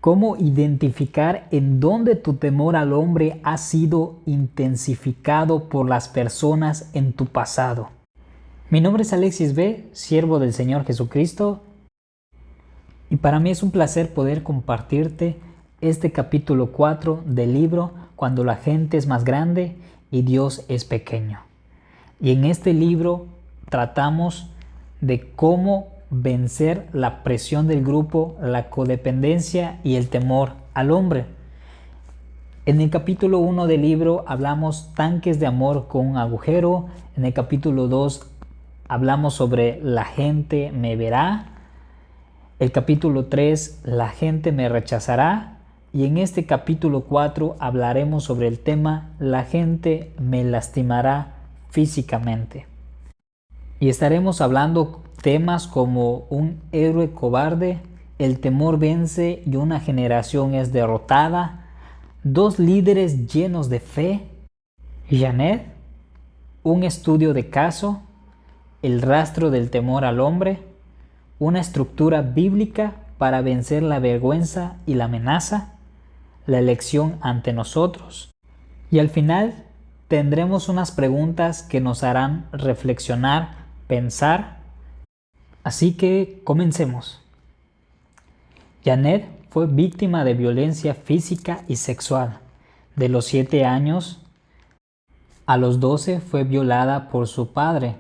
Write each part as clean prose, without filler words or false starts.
¿Cómo identificar en dónde tu temor al hombre ha sido intensificado por las personas en tu pasado? Mi nombre es Alexis B., siervo del Señor Jesucristo, y para mí es un placer poder compartirte este capítulo 4 del libro Cuando la gente es más grande y Dios es pequeño. Y en este libro tratamos de cómo vencer la presión del grupo, la codependencia y el temor al hombre. En el capítulo 1 del libro hablamos tanques de amor con un agujero. En el capítulo 2 hablamos sobre la gente me verá. El capítulo 3, la gente me rechazará. Y en este capítulo 4 hablaremos sobre el tema la gente me lastimará físicamente. Y estaremos hablando temas como un héroe cobarde, el temor vence y una generación es derrotada, dos líderes llenos de fe, Janet, un estudio de caso, el rastro del temor al hombre, una estructura bíblica para vencer la vergüenza y la amenaza, la elección ante nosotros. Y al final tendremos unas preguntas que nos harán reflexionar, pensar. Así que comencemos. Janet fue víctima de violencia física y sexual. De los 7 años a los 12 fue violada por su padre.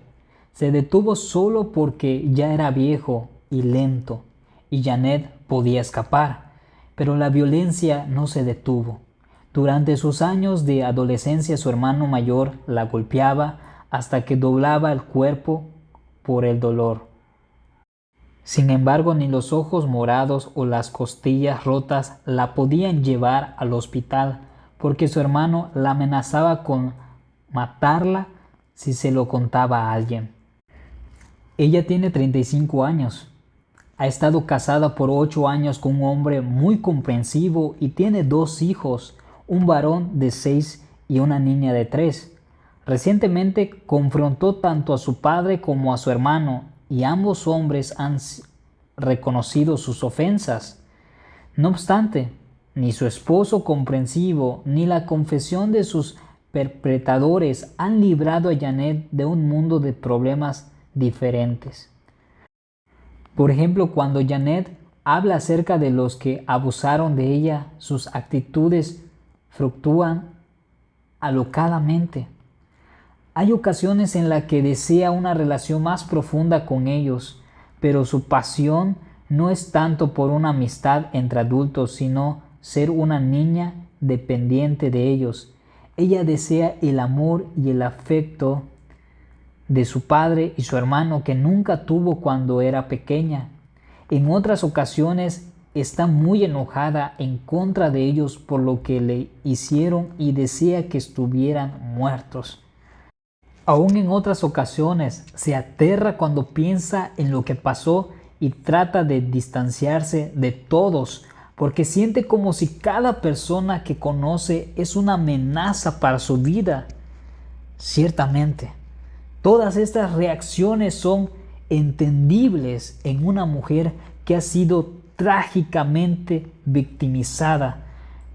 Se detuvo solo porque ya era viejo y lento y Janet podía escapar, pero la violencia no se detuvo. Durante sus años de adolescencia su hermano mayor la golpeaba hasta que doblaba el cuerpo por el dolor. Sin embargo, ni los ojos morados o las costillas rotas la podían llevar al hospital porque su hermano la amenazaba con matarla si se lo contaba a alguien. Ella tiene 35 años. Ha estado casada por 8 años con un hombre muy comprensivo y tiene 2 hijos, un varón de 6 y una niña de 3. Recientemente confrontó tanto a su padre como a su hermano y ambos hombres han reconocido sus ofensas. No obstante, ni su esposo comprensivo ni la confesión de sus perpetradores han librado a Janet de un mundo de problemas diferentes. Por ejemplo, cuando Janet habla acerca de los que abusaron de ella, sus actitudes fluctúan alocadamente. Hay ocasiones en las que desea una relación más profunda con ellos, pero su pasión no es tanto por una amistad entre adultos, sino ser una niña dependiente de ellos. Ella desea el amor y el afecto de su padre y su hermano que nunca tuvo cuando era pequeña. En otras ocasiones está muy enojada en contra de ellos por lo que le hicieron y desea que estuvieran muertos. Aún en otras ocasiones se aterra cuando piensa en lo que pasó y trata de distanciarse de todos porque siente como si cada persona que conoce es una amenaza para su vida. Ciertamente, todas estas reacciones son entendibles en una mujer que ha sido trágicamente victimizada,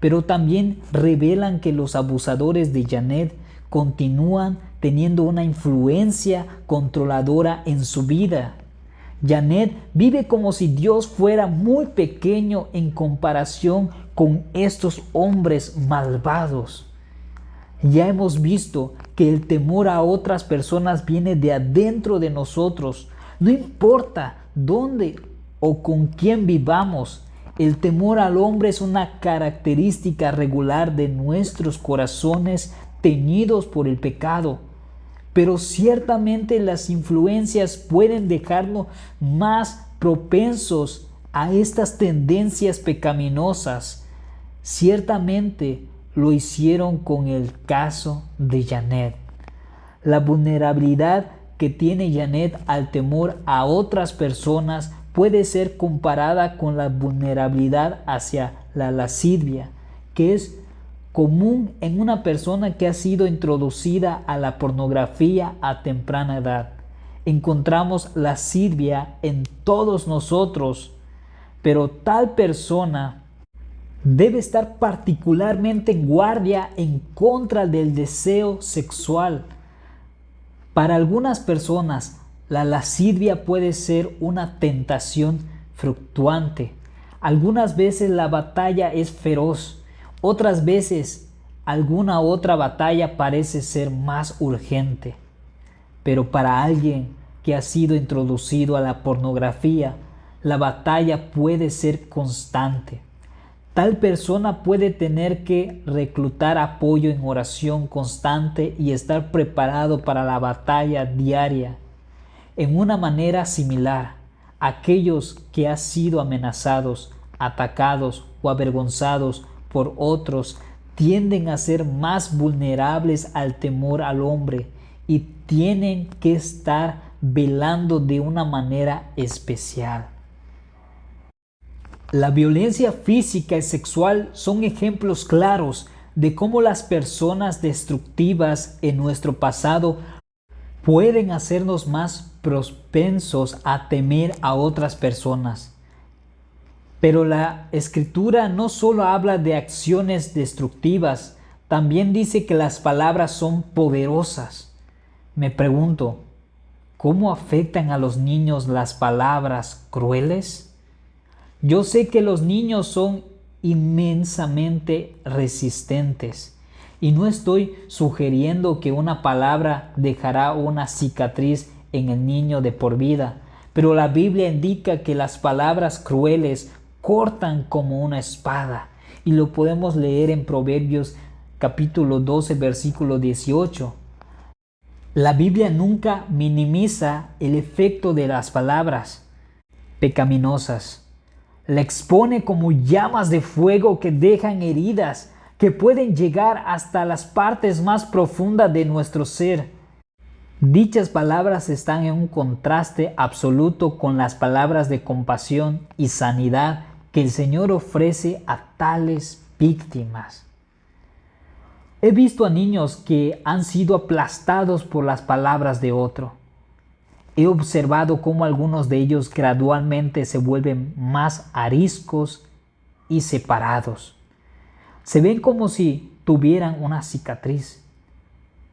pero también revelan que los abusadores de Janet continúan teniendo una influencia controladora en su vida. Janet vive como si Dios fuera muy pequeño en comparación con estos hombres malvados. Ya hemos visto que el temor a otras personas viene de adentro de nosotros. No importa dónde o con quién vivamos, el temor al hombre es una característica regular de nuestros corazones teñidos por el pecado. Pero ciertamente las influencias pueden dejarnos más propensos a estas tendencias pecaminosas. Ciertamente lo hicieron con el caso de Janet. La vulnerabilidad que tiene Janet al temor a otras personas puede ser comparada con la vulnerabilidad hacia la lascivia, que es común en una persona que ha sido introducida a la pornografía a temprana edad. Encontramos lascivia en todos nosotros, pero tal persona Debe estar particularmente en guardia en contra del deseo sexual. Para algunas personas, la lascivia puede ser una tentación fluctuante. Algunas veces la batalla es feroz, otras veces alguna otra batalla parece ser más urgente. Pero para alguien que ha sido introducido a la pornografía, la batalla puede ser constante. Tal persona puede tener que reclutar apoyo en oración constante y estar preparado para la batalla diaria. En una manera similar, aquellos que han sido amenazados, atacados o avergonzados por otros tienden a ser más vulnerables al temor al hombre y tienen que estar velando de una manera especial. La violencia física y sexual son ejemplos claros de cómo las personas destructivas en nuestro pasado pueden hacernos más propensos a temer a otras personas. Pero la Escritura no solo habla de acciones destructivas, también dice que las palabras son poderosas. Me pregunto, ¿cómo afectan a los niños las palabras crueles? Yo sé que los niños son inmensamente resistentes y no estoy sugiriendo que una palabra dejará una cicatriz en el niño de por vida, pero la Biblia indica que las palabras crueles cortan como una espada y lo podemos leer en Proverbios capítulo 12 versículo 18. La Biblia nunca minimiza el efecto de las palabras pecaminosas. La expone como llamas de fuego que dejan heridas, que pueden llegar hasta las partes más profundas de nuestro ser. Dichas palabras están en un contraste absoluto con las palabras de compasión y sanidad que el Señor ofrece a tales víctimas. He visto a niños que han sido aplastados por las palabras de otro. He observado cómo algunos de ellos gradualmente se vuelven más ariscos y separados. Se ven como si tuvieran una cicatriz,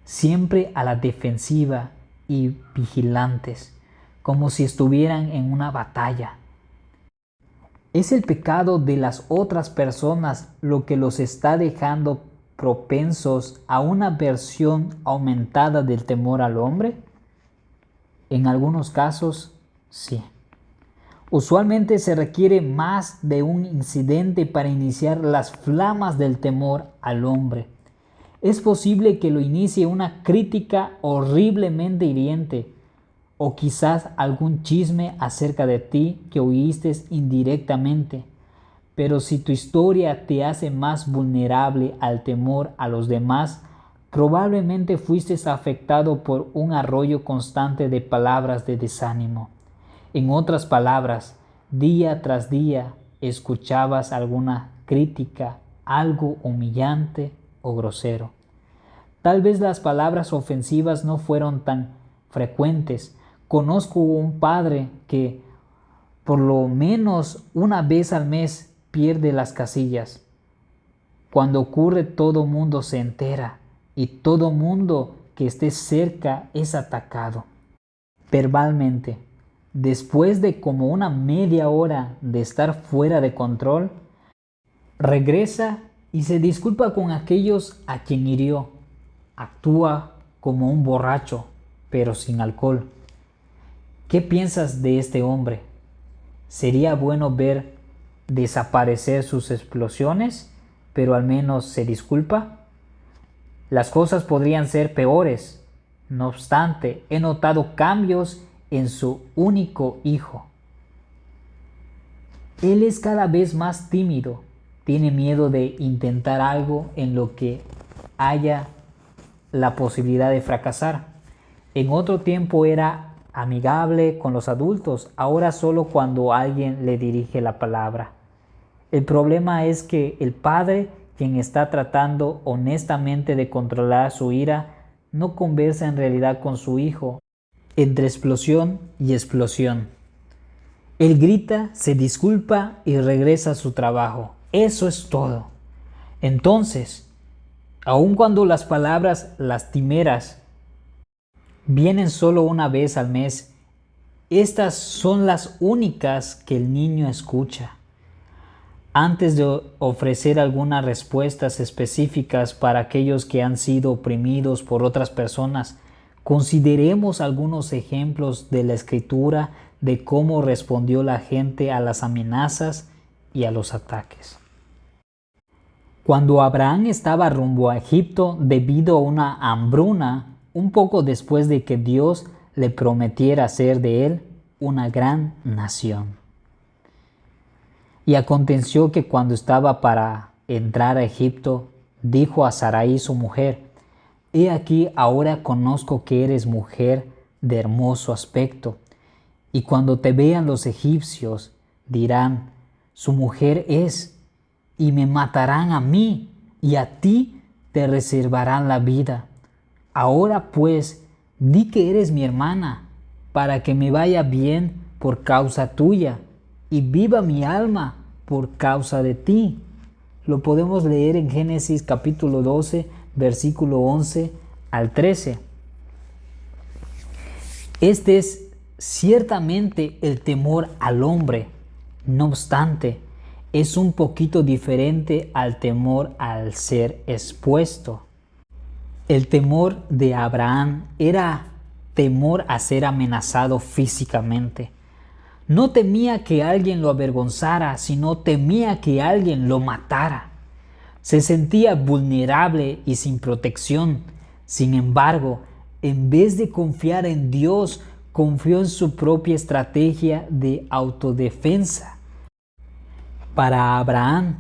siempre a la defensiva y vigilantes, como si estuvieran en una batalla. ¿Es el pecado de las otras personas lo que los está dejando propensos a una versión aumentada del temor al hombre? En algunos casos, sí. Usualmente se requiere más de un incidente para iniciar las flamas del temor al hombre. Es posible que lo inicie una crítica horriblemente hiriente, o quizás algún chisme acerca de ti que oíste indirectamente. Pero si tu historia te hace más vulnerable al temor a los demás, probablemente fuiste afectado por un arroyo constante de palabras de desánimo. En otras palabras, día tras día escuchabas alguna crítica, algo humillante o grosero. Tal vez las palabras ofensivas no fueron tan frecuentes. Conozco un padre que por lo menos una vez al mes pierde las casillas. Cuando ocurre, todo mundo se entera y todo mundo que esté cerca es atacado verbalmente. Después de como una media hora de estar fuera de control, regresa y se disculpa con aquellos a quien hirió. Actúa como un borracho, pero sin alcohol. ¿Qué piensas de este hombre? ¿Sería bueno ver desaparecer sus explosiones, pero al menos se disculpa? Las cosas podrían ser peores. No obstante, he notado cambios en su único hijo. Él es cada vez más tímido, tiene miedo de intentar algo en lo que haya la posibilidad de fracasar. En otro tiempo era amigable con los adultos, ahora solo cuando alguien le dirige la palabra. El problema es que el padre, quien está tratando honestamente de controlar su ira, no conversa en realidad con su hijo, entre explosión y explosión. Él grita, se disculpa y regresa a su trabajo. Eso es todo. Entonces, aun cuando las palabras lastimeras vienen solo una vez al mes, estas son las únicas que el niño escucha. Antes de ofrecer algunas respuestas específicas para aquellos que han sido oprimidos por otras personas, consideremos algunos ejemplos de la Escritura de cómo respondió la gente a las amenazas y a los ataques. Cuando Abraham estaba rumbo a Egipto debido a una hambruna, un poco después de que Dios le prometiera hacer de él una gran nación. Y aconteció que cuando estaba para entrar a Egipto, dijo a Sarai su mujer: He aquí, ahora conozco que eres mujer de hermoso aspecto, y cuando te vean los egipcios, dirán: su mujer es, y me matarán a mí, y a ti te reservarán la vida. Ahora pues, di que eres mi hermana, para que me vaya bien por causa tuya, y viva mi alma por causa de ti. Lo podemos leer en Génesis capítulo 12, versículo 11 al 13. Este es ciertamente el temor al hombre. No obstante, es un poquito diferente al temor al ser expuesto. El temor de Abraham era temor a ser amenazado físicamente. No temía que alguien lo avergonzara, sino temía que alguien lo matara. Se sentía vulnerable y sin protección. Sin embargo, en vez de confiar en Dios, confió en su propia estrategia de autodefensa. Para Abraham,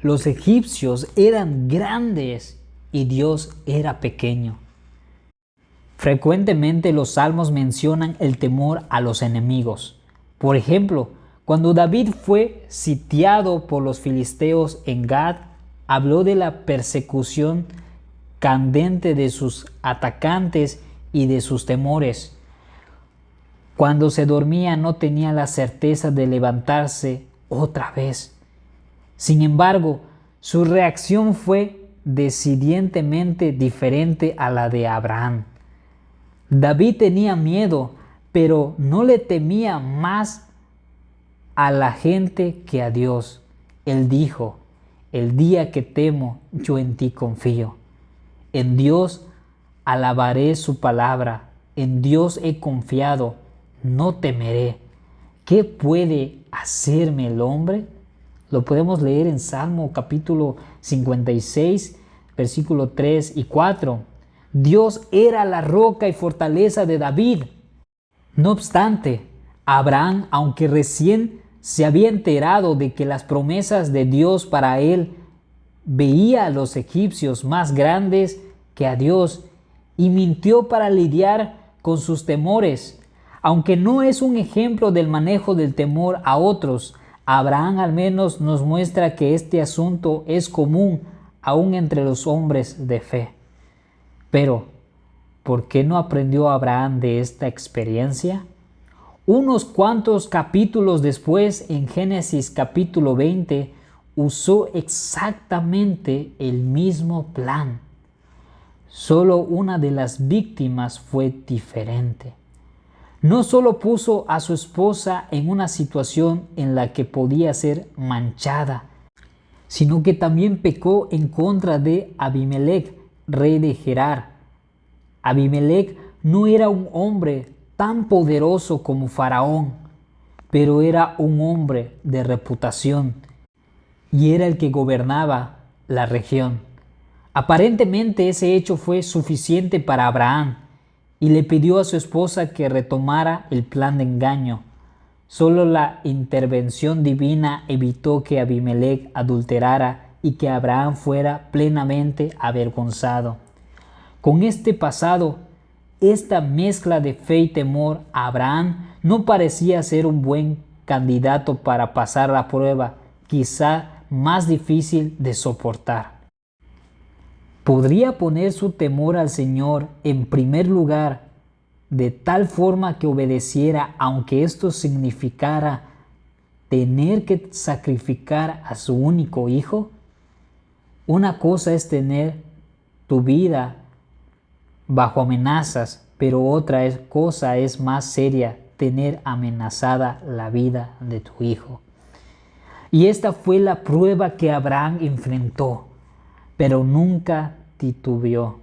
los egipcios eran grandes y Dios era pequeño. Frecuentemente los salmos mencionan el temor a los enemigos. Por ejemplo, cuando David fue sitiado por los filisteos en Gad, habló de la persecución candente de sus atacantes y de sus temores. Cuando se dormía no tenía la certeza de levantarse otra vez. Sin embargo, su reacción fue decidentemente diferente a la de Abraham. David tenía miedo, pero no le temía más a la gente que a Dios. Él dijo: el día que temo, yo en ti confío. En Dios alabaré su palabra. En Dios he confiado, no temeré. ¿Qué puede hacerme el hombre? Lo podemos leer en Salmo capítulo 56, versículo 3 y 4. Dios era la roca y fortaleza de David. No obstante, Abraham, aunque recién se había enterado de que las promesas de Dios para él, veía a los egipcios más grandes que a Dios y mintió para lidiar con sus temores. Aunque no es un ejemplo del manejo del temor a otros, Abraham al menos nos muestra que este asunto es común aún entre los hombres de fe. Pero, ¿por qué no aprendió Abraham de esta experiencia? Unos cuantos capítulos después, en Génesis capítulo 20, usó exactamente el mismo plan. Solo una de las víctimas fue diferente. No solo puso a su esposa en una situación en la que podía ser manchada, sino que también pecó en contra de Abimelec, rey de Gerar. Abimelec no era un hombre tan poderoso como Faraón, pero era un hombre de reputación y era el que gobernaba la región. Aparentemente ese hecho fue suficiente para Abraham y le pidió a su esposa que retomara el plan de engaño. Solo la intervención divina evitó que Abimelec adulterara y que Abraham fuera plenamente avergonzado. Con este pasado, esta mezcla de fe y temor, Abraham no parecía ser un buen candidato para pasar la prueba, quizá más difícil de soportar. ¿Podría poner su temor al Señor en primer lugar de tal forma que obedeciera, aunque esto significara tener que sacrificar a su único hijo? Una cosa es tener tu vida bajo amenazas, pero cosa es más seria, tener amenazada la vida de tu hijo. Y esta fue la prueba que Abraham enfrentó, pero nunca titubeó.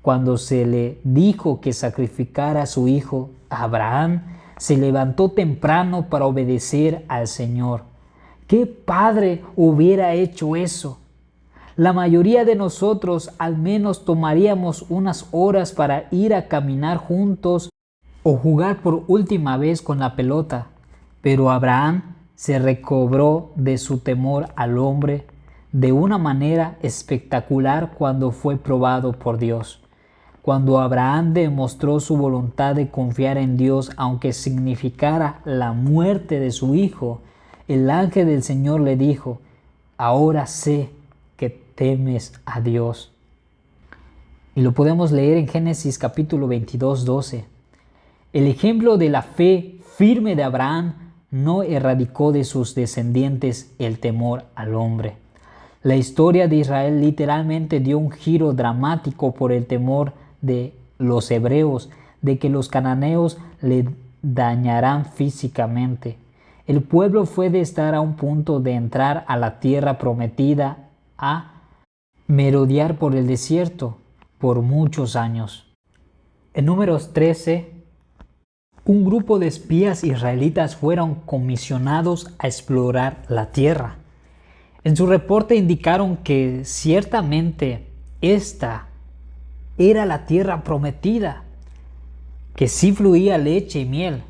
Cuando se le dijo que sacrificara a su hijo, Abraham se levantó temprano para obedecer al Señor. ¿Qué padre hubiera hecho eso? La mayoría de nosotros al menos tomaríamos unas horas para ir a caminar juntos o jugar por última vez con la pelota, pero Abraham se recobró de su temor al hombre de una manera espectacular cuando fue probado por Dios. Cuando Abraham demostró su voluntad de confiar en Dios, aunque significara la muerte de su hijo, el ángel del Señor le dijo: ahora sé que temes a Dios. Y lo podemos leer en Génesis capítulo 22, 12. El ejemplo de la fe firme de Abraham no erradicó de sus descendientes el temor al hombre. La historia de Israel literalmente dio un giro dramático por el temor de los hebreos de que los cananeos le dañarán físicamente. El pueblo fue de estar a un punto de entrar a la tierra prometida a merodear por el desierto por muchos años. En Números 13, un grupo de espías israelitas fueron comisionados a explorar la tierra. En su reporte indicaron que ciertamente esta era la tierra prometida, que sí fluía leche y miel.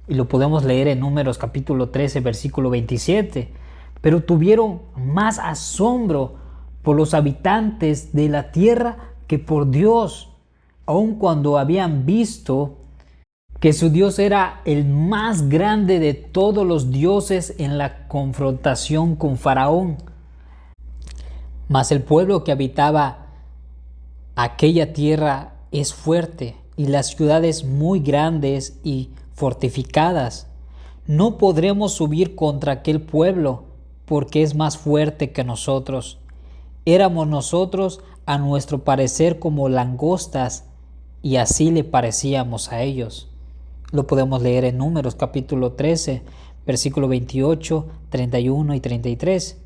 Y lo podemos leer en Números capítulo 13, versículo 27. Pero tuvieron más asombro por los habitantes de la tierra que por Dios, aun cuando habían visto que su Dios era el más grande de todos los dioses en la confrontación con Faraón. Mas el pueblo que habitaba aquella tierra es fuerte y las ciudades muy grandes y fortificadas. No podremos subir contra aquel pueblo porque es más fuerte que nosotros. Éramos nosotros a nuestro parecer como langostas y así le parecíamos a ellos. Lo podemos leer en Números capítulo 13, versículo 28, 31 y 33.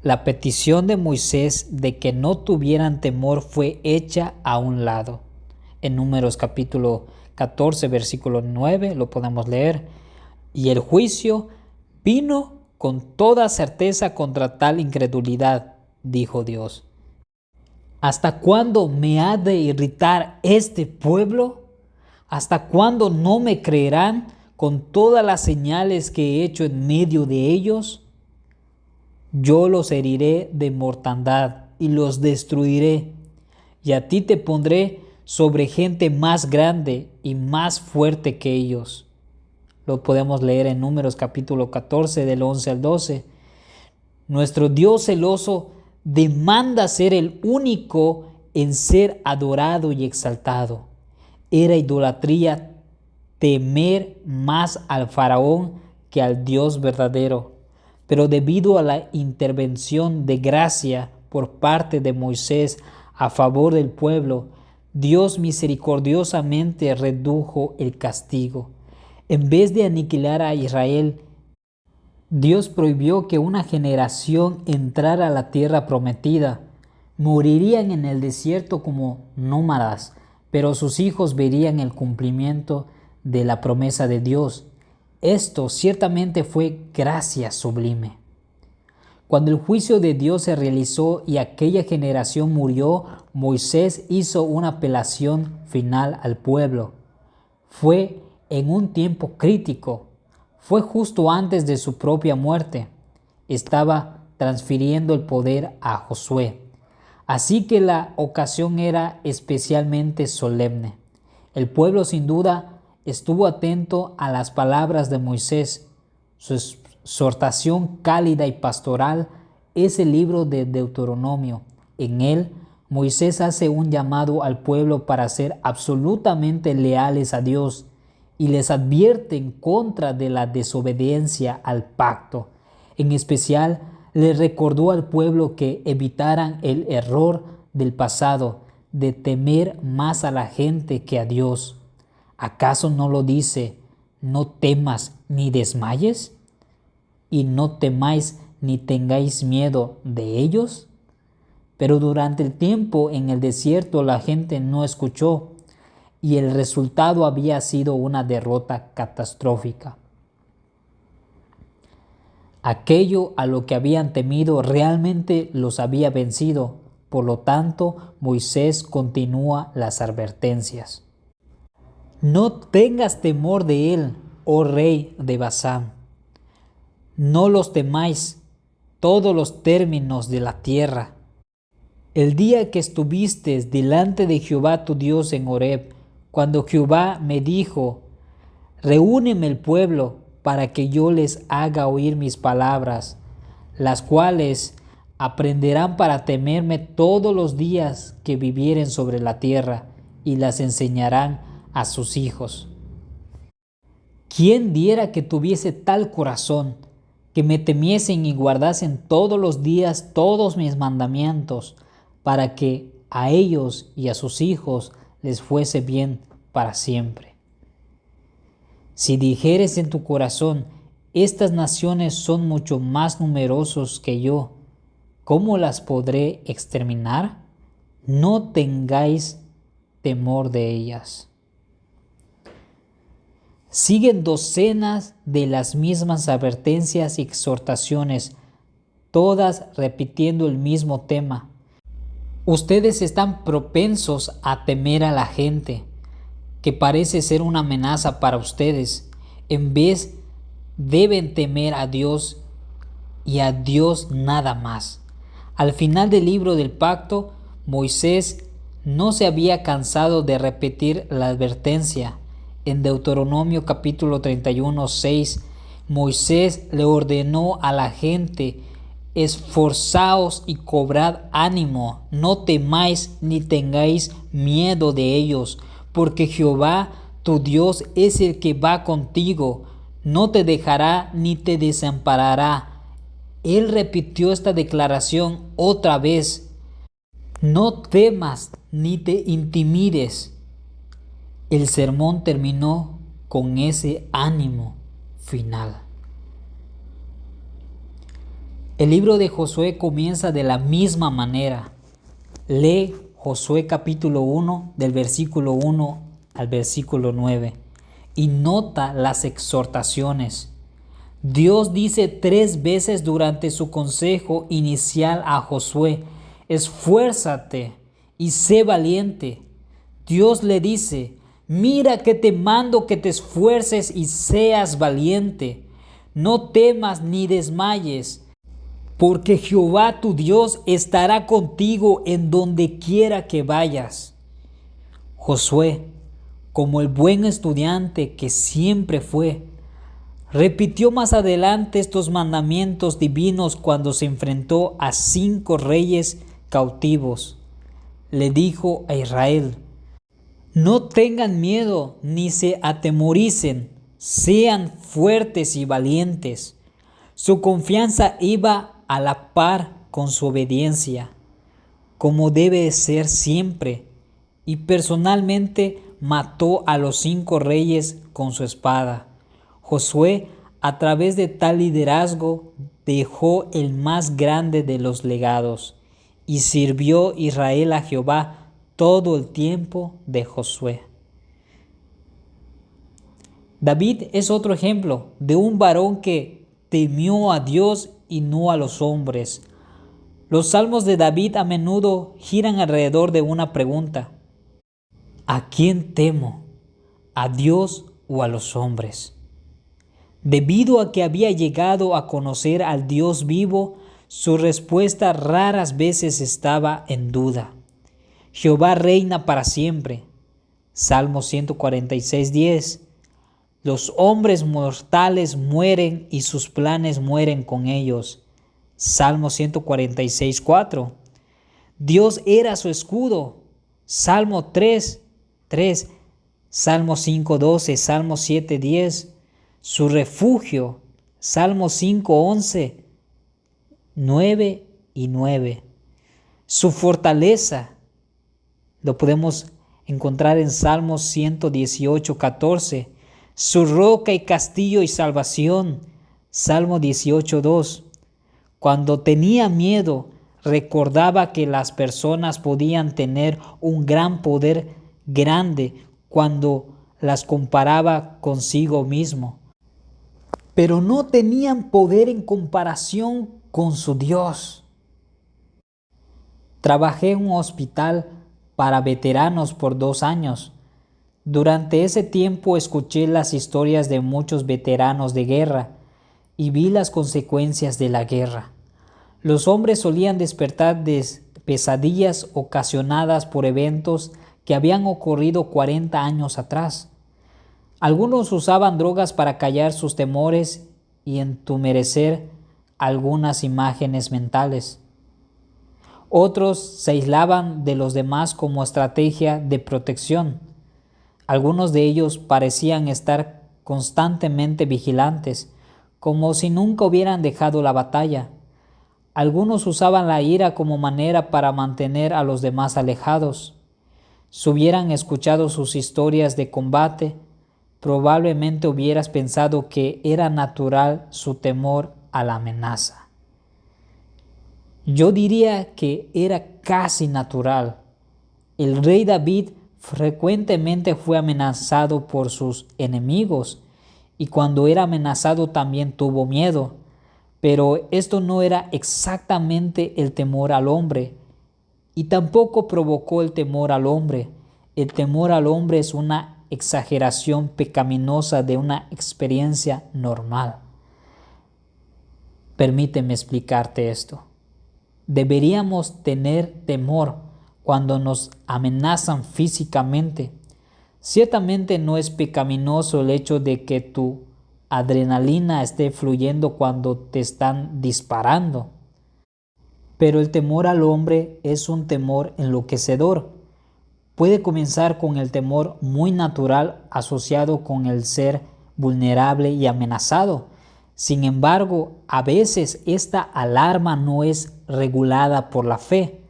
La petición de Moisés de que no tuvieran temor fue hecha a un lado. En Números capítulo 14, versículo 9, lo podemos leer. Y el juicio vino con toda certeza contra tal incredulidad, dijo Dios. ¿Hasta cuándo me ha de irritar este pueblo? ¿Hasta cuándo no me creerán con todas las señales que he hecho en medio de ellos? Yo los heriré de mortandad y los destruiré, y a ti te pondré sobre gente más grande y más fuerte que ellos. Lo podemos leer en Números capítulo 14 del 11 al 12. Nuestro Dios celoso demanda ser el único en ser adorado y exaltado. Era idolatría temer más al faraón que al Dios verdadero. Pero debido a la intervención de gracia por parte de Moisés a favor del pueblo, Dios misericordiosamente redujo el castigo. En vez de aniquilar a Israel, Dios prohibió que una generación entrara a la tierra prometida. Morirían en el desierto como nómadas, pero sus hijos verían el cumplimiento de la promesa de Dios. Esto ciertamente fue gracia sublime. Cuando el juicio de Dios se realizó y aquella generación murió, Moisés hizo una apelación final al pueblo. Fue en un tiempo crítico. Fue justo antes de su propia muerte. Estaba transfiriendo el poder a Josué. Así que la ocasión era especialmente solemne. El pueblo sin duda estuvo atento a las palabras de Moisés. Su exhortación cálida y pastoral es el libro de Deuteronomio. En él, Moisés hace un llamado al pueblo para ser absolutamente leales a Dios y les advierte en contra de la desobediencia al pacto. En especial, les recordó al pueblo que evitaran el error del pasado de temer más a la gente que a Dios. ¿Acaso no lo dice, no temas ni desmayes? ¿Y no temáis ni tengáis miedo de ellos? Pero durante el tiempo en el desierto la gente no escuchó y el resultado había sido una derrota catastrófica. Aquello a lo que habían temido realmente los había vencido. Por lo tanto, Moisés continúa las advertencias. No tengas temor de él, oh rey de Basán. No los temáis, todos los términos de la tierra. El día que estuviste delante de Jehová tu Dios en Horeb, cuando Jehová me dijo, reúneme el pueblo para que yo les haga oír mis palabras, las cuales aprenderán para temerme todos los días que vivieren sobre la tierra, y las enseñarán a sus hijos. ¿Quién diera que tuviese tal corazón, que me temiesen y guardasen todos los días todos mis mandamientos, para que a ellos y a sus hijos les fuese bien para siempre? Si dijeres en tu corazón, estas naciones son mucho más numerosos que yo, ¿cómo las podré exterminar? No tengáis temor de ellas. Siguen docenas de las mismas advertencias y exhortaciones, todas repitiendo el mismo tema. Ustedes están propensos a temer a la gente, que parece ser una amenaza para ustedes. En vez, deben temer a Dios y a Dios nada más. Al final del libro del pacto, Moisés no se había cansado de repetir la advertencia. En Deuteronomio capítulo 31:6, Moisés le ordenó a la gente: esforzaos y cobrad ánimo, no temáis ni tengáis miedo de ellos, porque Jehová tu Dios es el que va contigo, no te dejará ni te desamparará. Él repitió esta declaración otra vez: no temas ni te intimides. El sermón terminó con ese ánimo final. El libro de Josué comienza de la misma manera. Lee Josué capítulo 1 del versículo 1 al versículo 9 y nota las exhortaciones. Dios dice 3 veces durante su consejo inicial a Josué: esfuérzate y sé valiente. Dios le dice: mira que te mando que te esfuerces y seas valiente. No temas ni desmayes, porque Jehová tu Dios estará contigo en donde quiera que vayas. Josué, como el buen estudiante que siempre fue, repitió más adelante estos mandamientos divinos cuando se enfrentó a 5 reyes cautivos. Le dijo a Israel: no tengan miedo ni se atemoricen, sean fuertes y valientes. Su confianza iba a la par con su obediencia, como debe ser siempre, y personalmente mató a los 5 reyes con su espada. Josué, a través de tal liderazgo, dejó el más grande de los legados, y sirvió Israel a Jehová todo el tiempo de Josué. David es otro ejemplo de un varón que temió a Dios y no a los hombres. Los salmos de David a menudo giran alrededor de una pregunta: ¿a quién temo? ¿A Dios o a los hombres? Debido a que había llegado a conocer al Dios vivo, su respuesta raras veces estaba en duda. Jehová reina para siempre. Salmo 146:10. Los hombres mortales mueren y sus planes mueren con ellos. Salmo 146:4. Dios era su escudo. Salmo 3, Salmo 5:12, Salmo 7:10. Su refugio. Salmo 5:11, 9 y 9. Su fortaleza. Lo podemos encontrar en Salmos 118:14. Su roca y castillo y salvación. Salmo 18:2. Cuando tenía miedo, recordaba que las personas podían tener un gran poder grande cuando las comparaba consigo mismo, pero no tenían poder en comparación con su Dios. Trabajé en un hospital para veteranos por 2 años. Durante ese tiempo escuché las historias de muchos veteranos de guerra y vi las consecuencias de la guerra. Los hombres solían despertar de pesadillas ocasionadas por eventos que habían ocurrido 40 años atrás. Algunos usaban drogas para callar sus temores y entumecer algunas imágenes mentales. Otros se aislaban de los demás como estrategia de protección. Algunos de ellos parecían estar constantemente vigilantes, como si nunca hubieran dejado la batalla. Algunos usaban la ira como manera para mantener a los demás alejados. Si hubieran escuchado sus historias de combate, probablemente hubieras pensado que era natural su temor a la amenaza. Yo diría que era casi natural. El rey David frecuentemente fue amenazado por sus enemigos y cuando era amenazado también tuvo miedo. Pero esto no era exactamente el temor al hombre y tampoco provocó el temor al hombre. El temor al hombre es una exageración pecaminosa de una experiencia normal. Permíteme explicarte esto. Deberíamos tener temor cuando nos amenazan físicamente. Ciertamente no es pecaminoso el hecho de que tu adrenalina esté fluyendo cuando te están disparando. Pero el temor al hombre es un temor enloquecedor. Puede comenzar con el temor muy natural asociado con el ser vulnerable y amenazado. Sin embargo, a veces esta alarma no es regulada por la fe.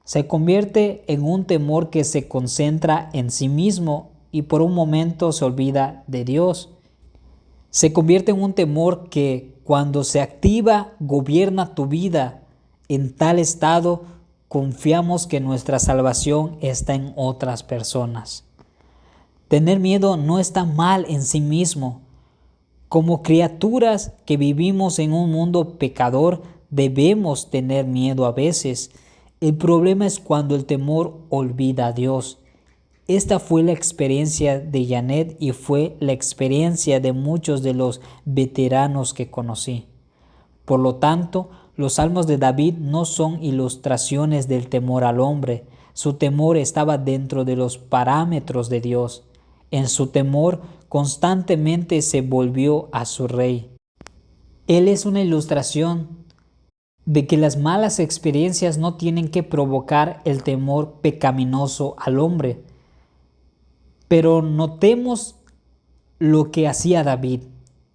Se convierte en un temor que se concentra en sí mismo y por un momento se olvida de Dios. Se convierte en un temor que, cuando se activa, gobierna tu vida. En tal estado, confiamos que nuestra salvación está en otras personas. Tener miedo no está mal en sí mismo. Como criaturas que vivimos en un mundo pecador, debemos tener miedo a veces. El problema es cuando el temor olvida a Dios. Esta fue la experiencia de Janet y fue la experiencia de muchos de los veteranos que conocí. Por lo tanto, los salmos de David no son ilustraciones del temor al hombre. Su temor estaba dentro de los parámetros de Dios. En su temor constantemente se volvió a su rey. Él es una ilustración de que las malas experiencias no tienen que provocar el temor pecaminoso al hombre. Pero notemos lo que hacía David.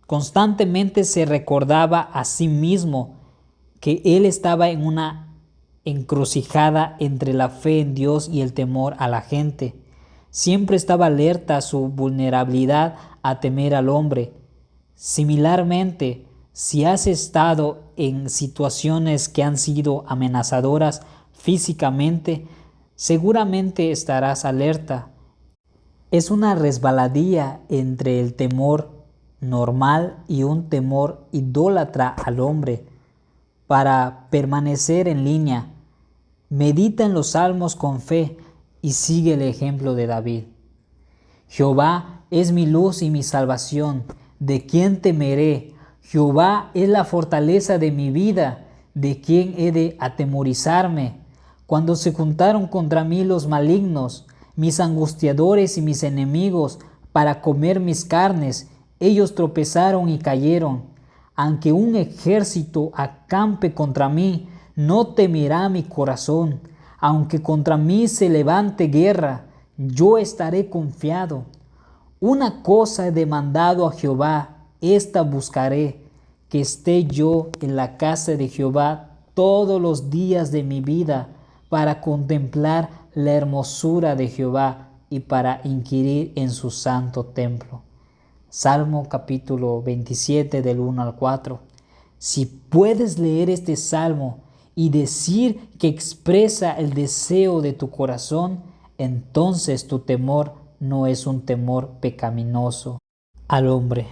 Constantemente se recordaba a sí mismo que él estaba en una encrucijada entre la fe en Dios y el temor a la gente. Siempre estaba alerta a su vulnerabilidad a temer al hombre. Similarmente, si has estado en situaciones que han sido amenazadoras físicamente, seguramente estarás alerta. Es una resbaladilla entre el temor normal y un temor idólatra al hombre. Para permanecer en línea, medita en los salmos con fe y sigue el ejemplo de David. Jehová es mi luz y mi salvación, ¿de quién temeré? Jehová es la fortaleza de mi vida, ¿de quién he de atemorizarme? Cuando se juntaron contra mí los malignos, mis angustiadores y mis enemigos, para comer mis carnes, ellos tropezaron y cayeron. Aunque un ejército acampe contra mí, no temerá mi corazón. Aunque contra mí se levante guerra, yo estaré confiado. Una cosa he demandado a Jehová, esta buscaré, que esté yo en la casa de Jehová todos los días de mi vida, para contemplar la hermosura de Jehová y para inquirir en su santo templo. Salmo capítulo 27 del 1 al 4. Si puedes leer este salmo y decir que expresa el deseo de tu corazón, entonces tu temor no es un temor pecaminoso al hombre.